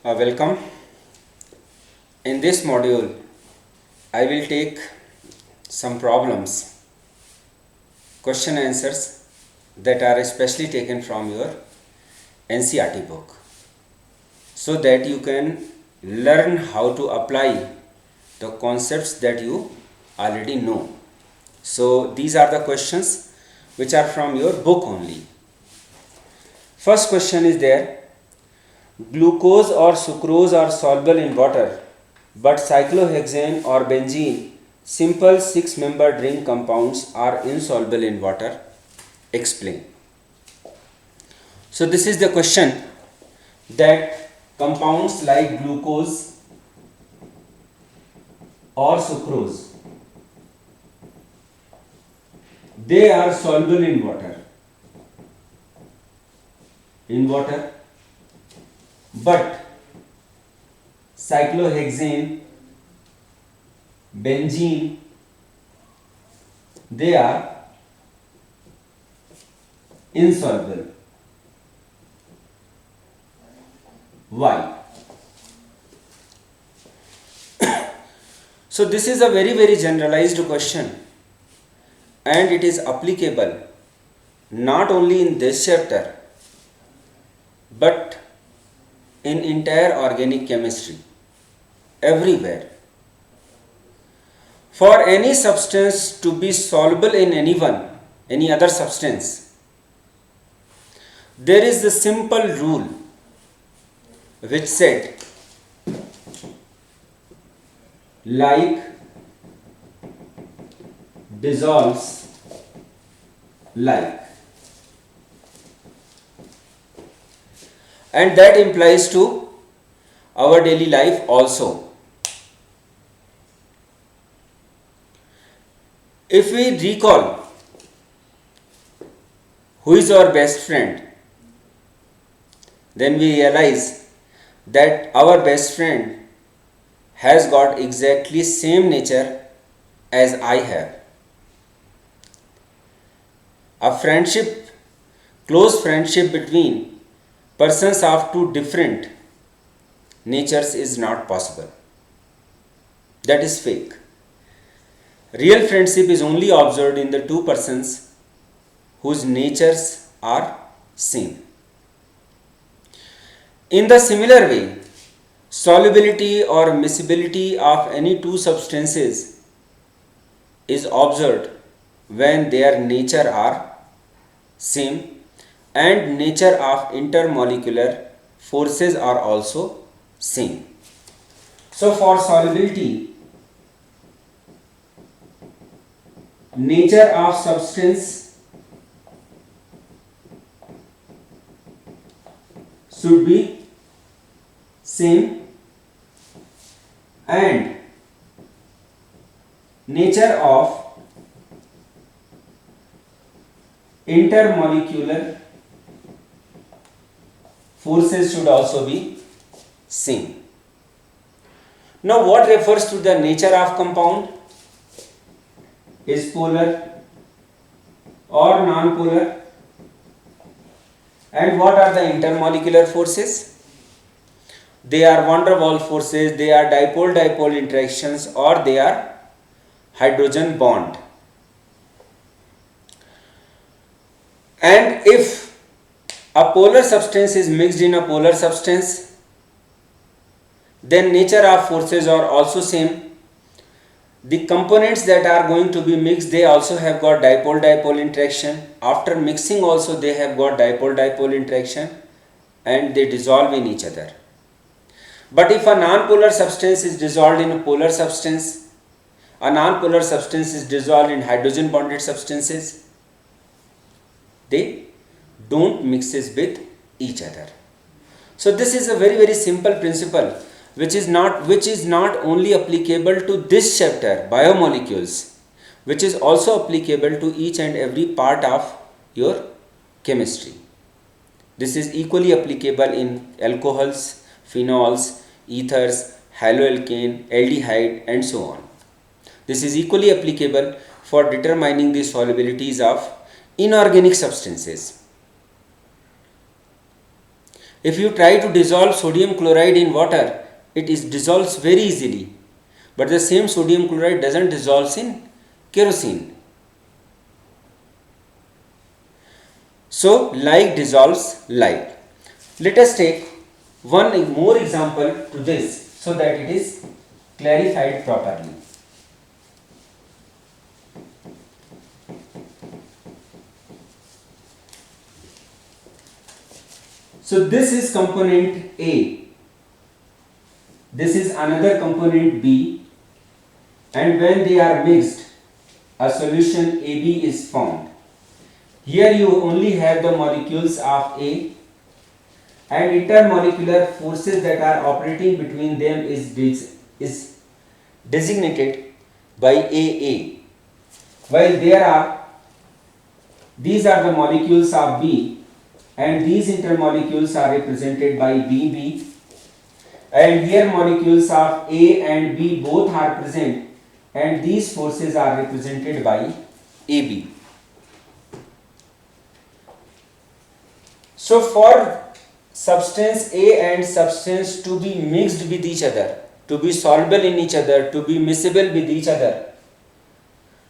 Welcome. In this module, I will take some problems, question answers that are especially taken from your NCERT book, so that you can learn how to apply the concepts that you already know. So these are the questions which are from your book only. First question is there: glucose or sucrose are soluble in water, but cyclohexane or benzene, simple 6-member drink compounds, are insoluble in water. Explain. So this is the question, that compounds like glucose or sucrose, they are soluble in water. But cyclohexane, benzene, they are insoluble. Why? So this is a very generalized question, and it is applicable not only in this chapter but in entire organic chemistry, everywhere. For any substance to be soluble in any other substance, there is the simple rule which said, like dissolves like. And that implies to our daily life also. If we recall who is our best friend, then we realize that our best friend has got exactly same nature as I have. A friendship, close friendship between persons of two different natures is not possible. That is fake. Real friendship is only observed in the two persons whose natures are same. In the similar way, solubility or miscibility of any two substances is observed when their nature are same, and nature of intermolecular forces are also same. So for solubility, nature of substance should be same, and nature of intermolecular forces should also be same. Now what refers to the nature of compound? Is polar or non-polar? And what are the intermolecular forces? They are van der Waals forces, they are dipole-dipole interactions, or they are hydrogen bond. And if a polar substance is mixed in a polar substance, then nature of forces are also same. The components that are going to be mixed, they also have got dipole-dipole interaction. After mixing also they have got dipole-dipole interaction, and they dissolve in each other. But if a non-polar substance is dissolved in a polar substance, a non-polar substance is dissolved in hydrogen bonded substances, they don't mixes with each other. So this is a very simple principle which is not only applicable to this chapter, biomolecules, which is also applicable to each and every part of your chemistry. This is equally applicable in alcohols, phenols, ethers, haloalkane, aldehyde, and so on. This is equally applicable for determining the solubilities of inorganic substances. If you try to dissolve sodium chloride in water, it is dissolves very easily. But the same sodium chloride doesn't dissolve in kerosene. So like dissolves like. Let us take one more example to this so that it is clarified properly. So this is component A, this is another component B, and when they are mixed, a solution AB is formed. Here you only have the molecules of A, and intermolecular forces that are operating between them is designated by AA. While these are the molecules of B, and these intermolecules are represented by BB, and here molecules of A and B both are present, and these forces are represented by AB. So for substance A and substance to be mixed with each other, to be soluble in each other, to be miscible with each other,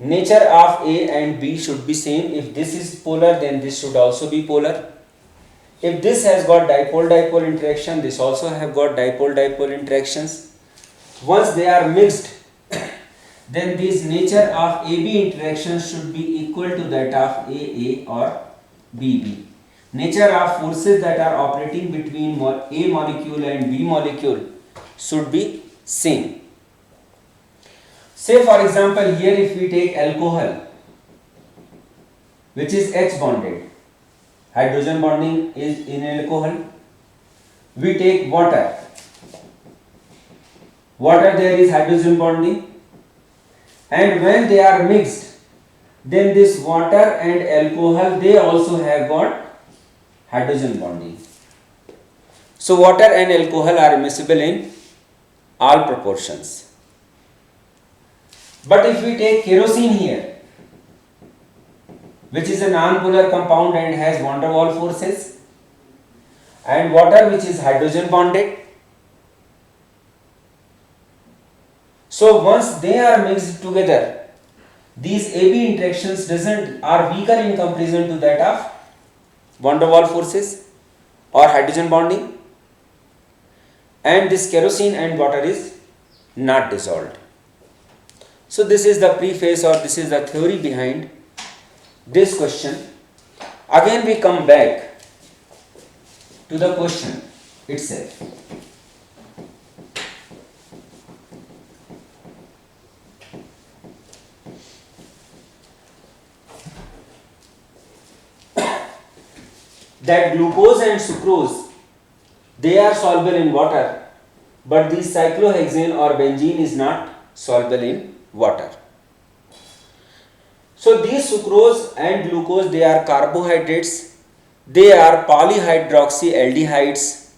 nature of A and B should be same. If this is polar, then this should also be polar. If this has got dipole-dipole interaction, this also have got dipole-dipole interactions. Once they are mixed, then this nature of AB interactions should be equal to that of AA or BB. Nature of forces that are operating between A molecule and B molecule should be same. Say for example, here if we take alcohol, which is H bonded, hydrogen bonding is in alcohol. We take water, there is hydrogen bonding, and when they are mixed, then this water and alcohol, they also have got hydrogen bonding. So water and alcohol are miscible in all proportions. But if we take kerosene here, which is a non-polar compound and has van der Waals forces, and water which is hydrogen bonded, so once they are mixed together, these AB interactions are weaker in comparison to that of van der Waals forces or hydrogen bonding, and this kerosene and water is not dissolved. So this is the preface, or this is the theory behind this question. Again we come back to the question itself. That glucose and sucrose, they are soluble in water, but the cyclohexane or benzene is not soluble in water. So these sucrose and glucose, they are carbohydrates, they are polyhydroxyaldehydes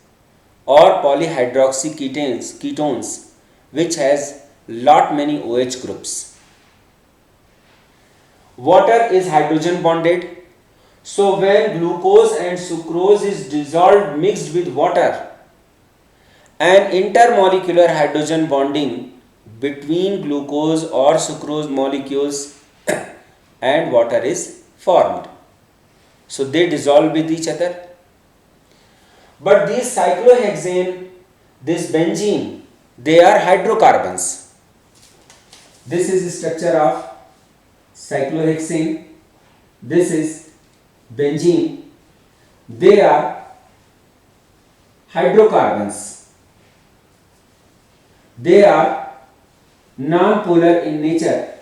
or polyhydroxyketones, which has lot many OH groups. Water is hydrogen bonded. So when glucose and sucrose is dissolved mixed with water, an intermolecular hydrogen bonding between glucose or sucrose molecules and water is formed. So they dissolve with each other. But these cyclohexane, this benzene, they are hydrocarbons. This is the structure of cyclohexane. This is benzene. They are hydrocarbons. They are non-polar in nature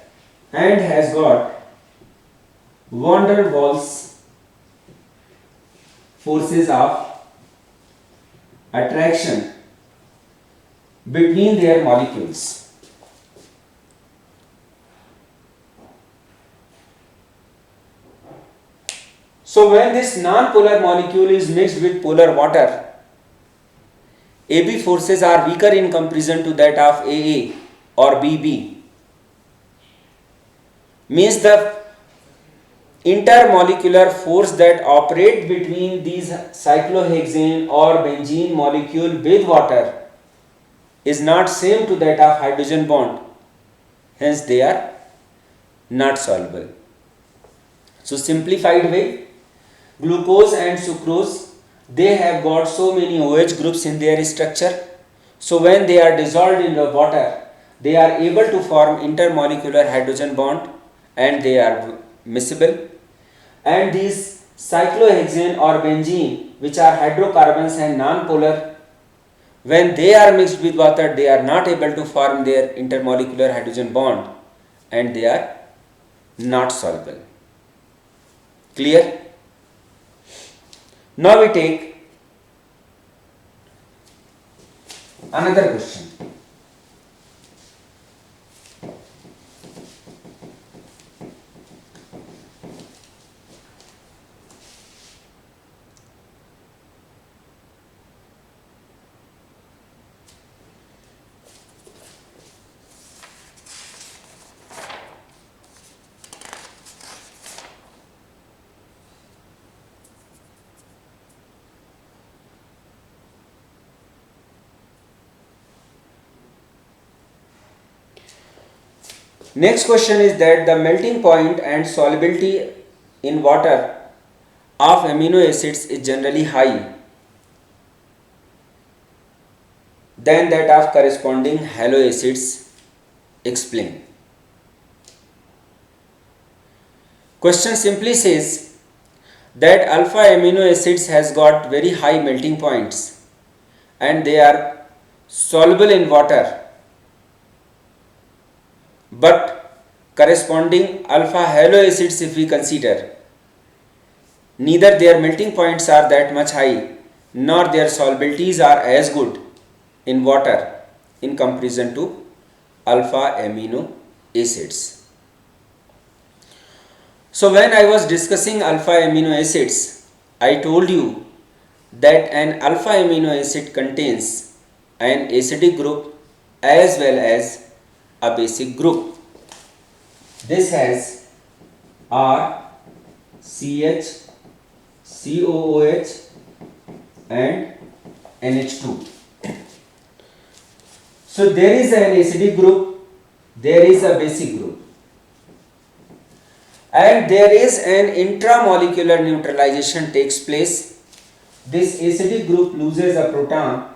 and has got van der Waals forces of attraction between their molecules. So when this non-polar molecule is mixed with polar water, AB forces are weaker in comparison to that of AA or BB. Means the intermolecular force that operate between these cyclohexane or benzene molecule with water is not same to that of hydrogen bond, hence they are not soluble. So simplified way, glucose and sucrose, they have got so many OH groups in their structure, so when they are dissolved in the water, they are able to form intermolecular hydrogen bond and they are miscible. And these cyclohexane or benzene, which are hydrocarbons and non-polar, when they are mixed with water, they are not able to form their intermolecular hydrogen bond and they are not soluble. Clear? Now we take another question. Next question is that the melting point and solubility in water of amino acids is generally high than that of corresponding halo acids. Explain. Question simply says that alpha amino acids has got very high melting points and they are soluble in water, but corresponding alpha halo acids, if we consider, neither their melting points are that much high nor their solubilities are as good in water in comparison to alpha amino acids. So when I was discussing alpha amino acids, I told you that an alpha amino acid contains an acidic group as well as a basic group. This has R, CH, COOH and NH2. So there is an acidic group, there is a basic group, and there is an intramolecular neutralization takes place. This acidic group loses a proton,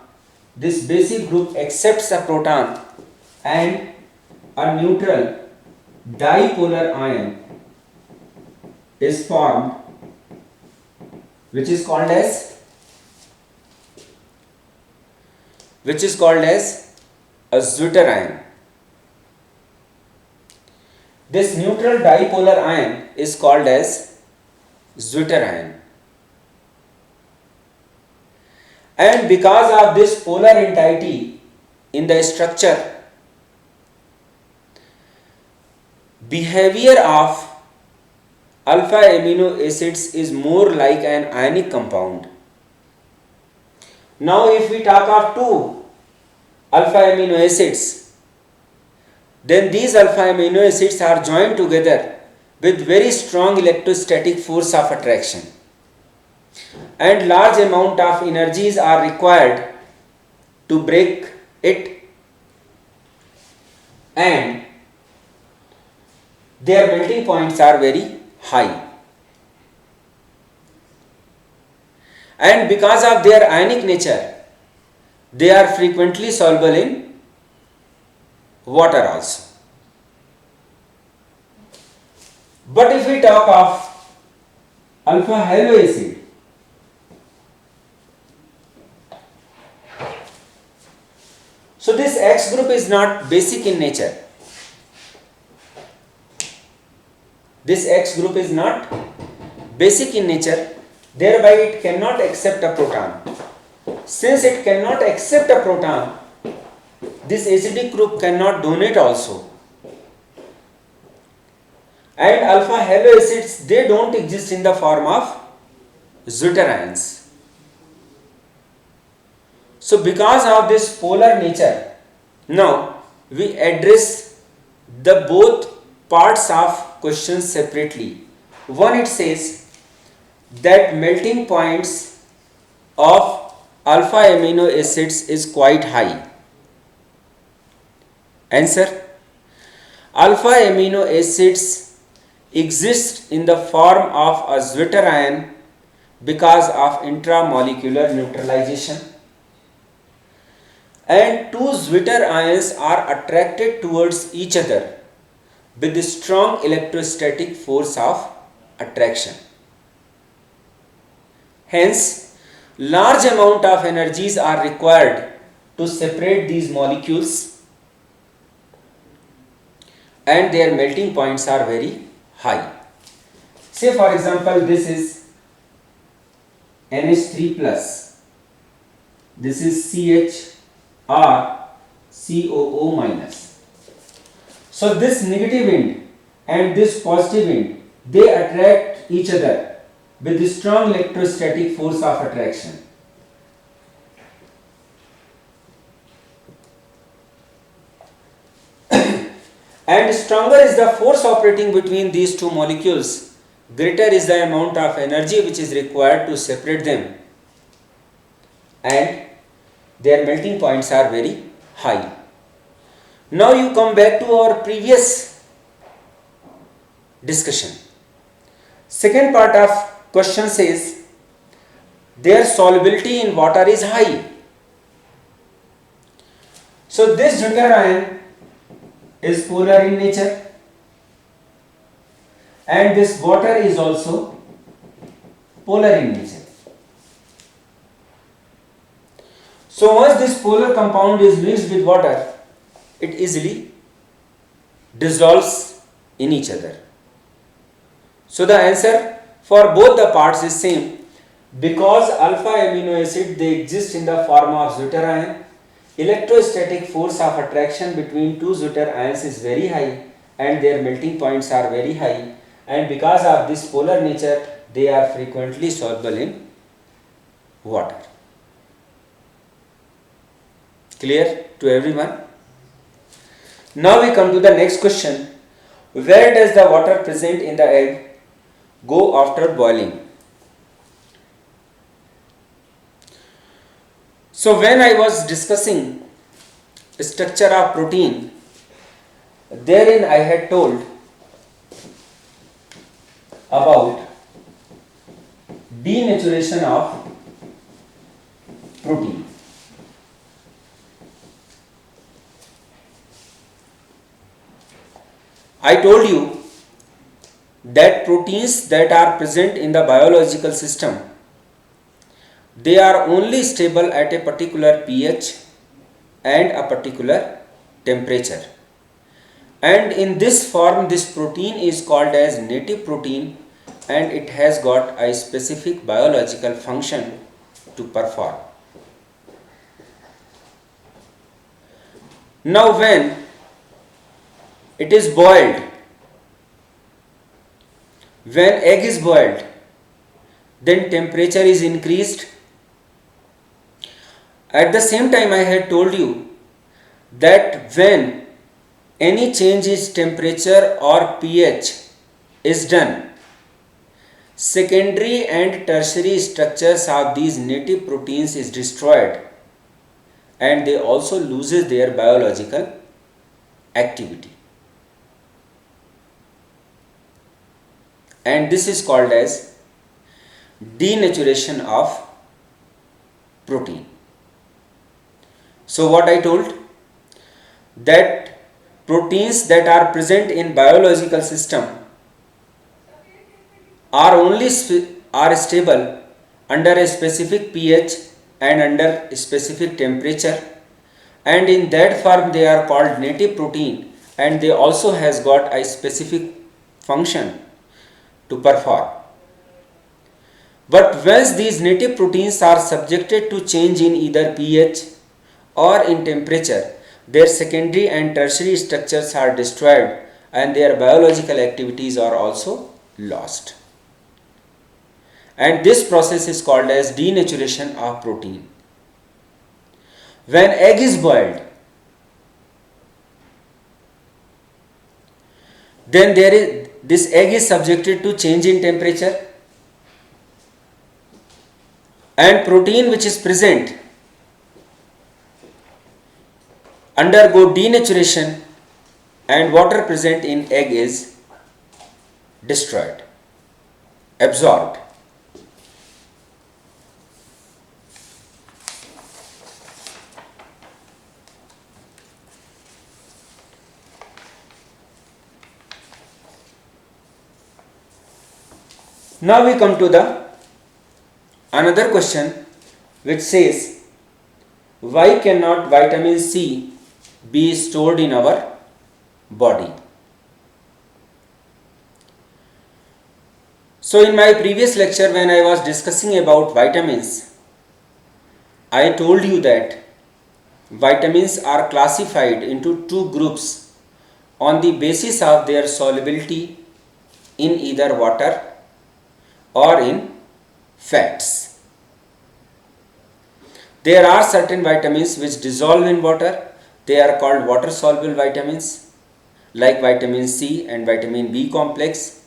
this basic group accepts a proton, and a neutral dipolar ion is formed, which is called as a Zwitter ion. This neutral dipolar ion is called as Zwitter ion. And because of this polar entity in the structure, behavior of alpha amino acids is more like an ionic compound. Now if we talk of two alpha amino acids, then these alpha amino acids are joined together with very strong electrostatic force of attraction, and large amount of energies are required to break it, and their melting points are very high. And because of their ionic nature, they are frequently soluble in water also. But if we talk of alpha halo acid, so this X group is not basic in nature. This X group is not basic in nature, thereby it cannot accept a proton. Since it cannot accept a proton, this acidic group cannot donate also. And alpha halo acids, they don't exist in the form of Zwitter ions. So because of this polar nature, now we address the both parts of questions separately. One, it says that melting points of alpha amino acids is quite high. Answer: alpha amino acids exist in the form of a zwitterion because of intramolecular neutralization, and two zwitterions are attracted towards each other with the strong electrostatic force of attraction. Hence, large amount of energies are required to separate these molecules, and their melting points are very high. Say for example, this is NH3 plus, this is CHRCOO minus. So this negative end and this positive end, they attract each other with the strong electrostatic force of attraction. And stronger is the force operating between these two molecules, greater is the amount of energy which is required to separate them, and their melting points are very high. Now you come back to our previous discussion. Second part of question says their solubility in water is high. So this deuterion is polar in nature, and this water is also polar in nature. So once this polar compound is mixed with water, it easily dissolves in each other. So the answer for both the parts is same. Because alpha amino acid, they exist in the form of zwitterion, electrostatic force of attraction between two zwitterions is very high and their melting points are very high, and because of this polar nature, they are frequently soluble in water. Clear to everyone? Now we come to the next question. Where does the water present in the egg go after boiling? So when I was discussing structure of protein, therein I had told about denaturation of protein. I told you that proteins that are present in the biological system, they are only stable at a particular pH and a particular temperature. And in this form, this protein is called as native protein, and it has got a specific biological function to perform. Now when it is boiled, when egg is boiled, then temperature is increased. At the same time, I had told you that when any change in temperature or pH is done, secondary and tertiary structures of these native proteins is destroyed, and they also loses their biological activity. And this is called as denaturation of protein. So what I told, that proteins that are present in biological system are stable under a specific pH and under a specific temperature, and in that form they are called native protein, and they also has got a specific function to perform. But once these native proteins are subjected to change in either pH or in temperature, their secondary and tertiary structures are destroyed and their biological activities are also lost. And this process is called as denaturation of protein. When egg is boiled, then this egg is subjected to change in temperature, and protein which is present undergo denaturation, and water present in egg is destroyed, absorbed. Now we come to the another question which says, why cannot vitamin C be stored in our body? So in my previous lecture, when I was discussing about vitamins, I told you that vitamins are classified into two groups on the basis of their solubility in either water or in fats. There are certain vitamins which dissolve in water. They are called water soluble vitamins, like vitamin C and vitamin B complex.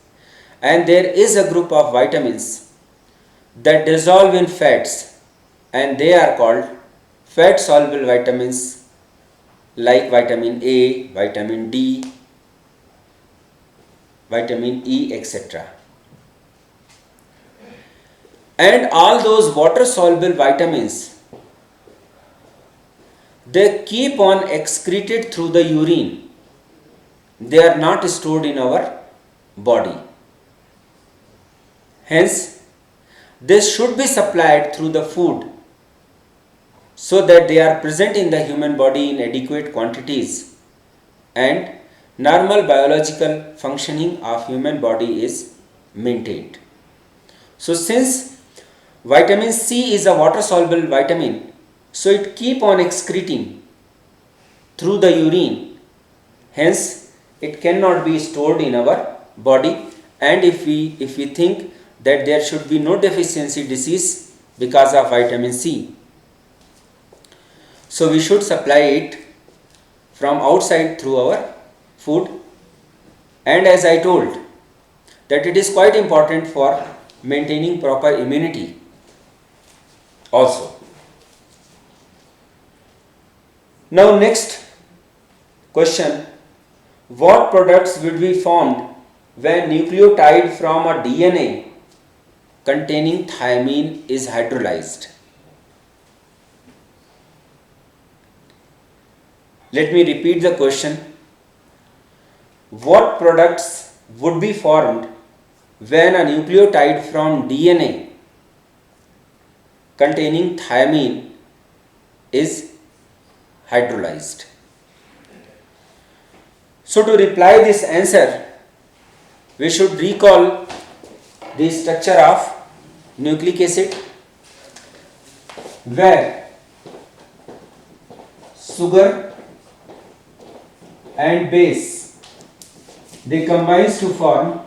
And there is a group of vitamins that dissolve in fats, and they are called fat soluble vitamins, like vitamin A, vitamin D, vitamin E, etc. And all those water soluble vitamins, they keep on excreted through the urine. They are not stored in our body. Hence, they should be supplied through the food so that they are present in the human body in adequate quantities and normal biological functioning of human body is maintained. So since vitamin C is a water soluble vitamin, so it keep on excreting through the urine, hence it cannot be stored in our body. And if we think that there should be no deficiency disease because of vitamin C, so we should supply it from outside through our food. And as I told, that it is quite important for maintaining proper immunity also. Now next question, what products will be formed when nucleotide from a DNA containing thymine is hydrolyzed? Let me repeat the question. What products would be formed when a nucleotide from DNA containing thymine is hydrolyzed? So to reply this answer, we should recall the structure of nucleic acid, where sugar and base, they combine to form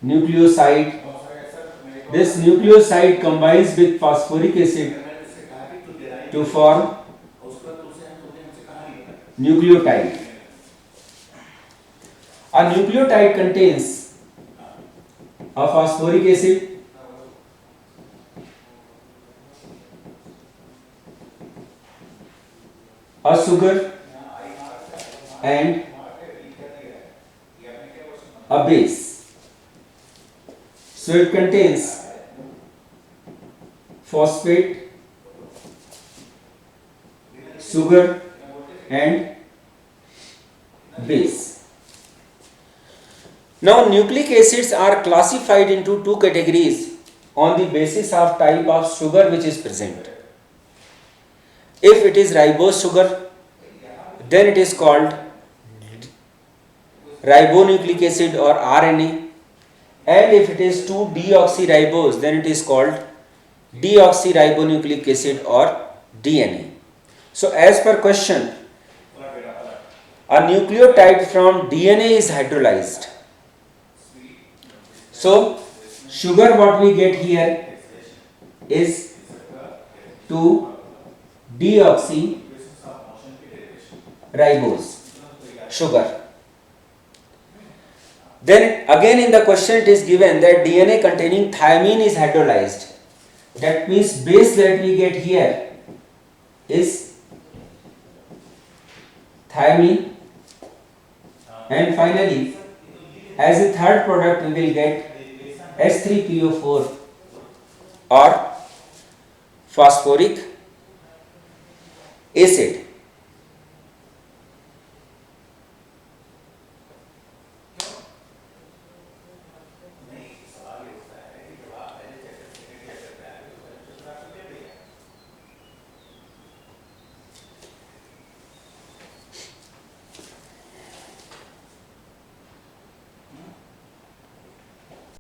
nucleoside. This nucleoside combines with phosphoric acid to form nucleotide. A nucleotide contains a phosphoric acid, a sugar, and a base. So it contains phosphate, sugar, and base. Now nucleic acids are classified into two categories on the basis of type of sugar which is present. If it is ribose sugar, then it is called ribonucleic acid or RNA, and if it is 2-deoxyribose, then it is called deoxyribonucleic acid or DNA. So as per question, a nucleotide from DNA is hydrolyzed. So sugar, what we get here is 2-deoxyribose sugar. Then again in the question it is given that DNA containing thiamine is hydrolyzed. That means base that we get here is thiamine, and finally as a third product we will get H3PO4 or phosphoric acid.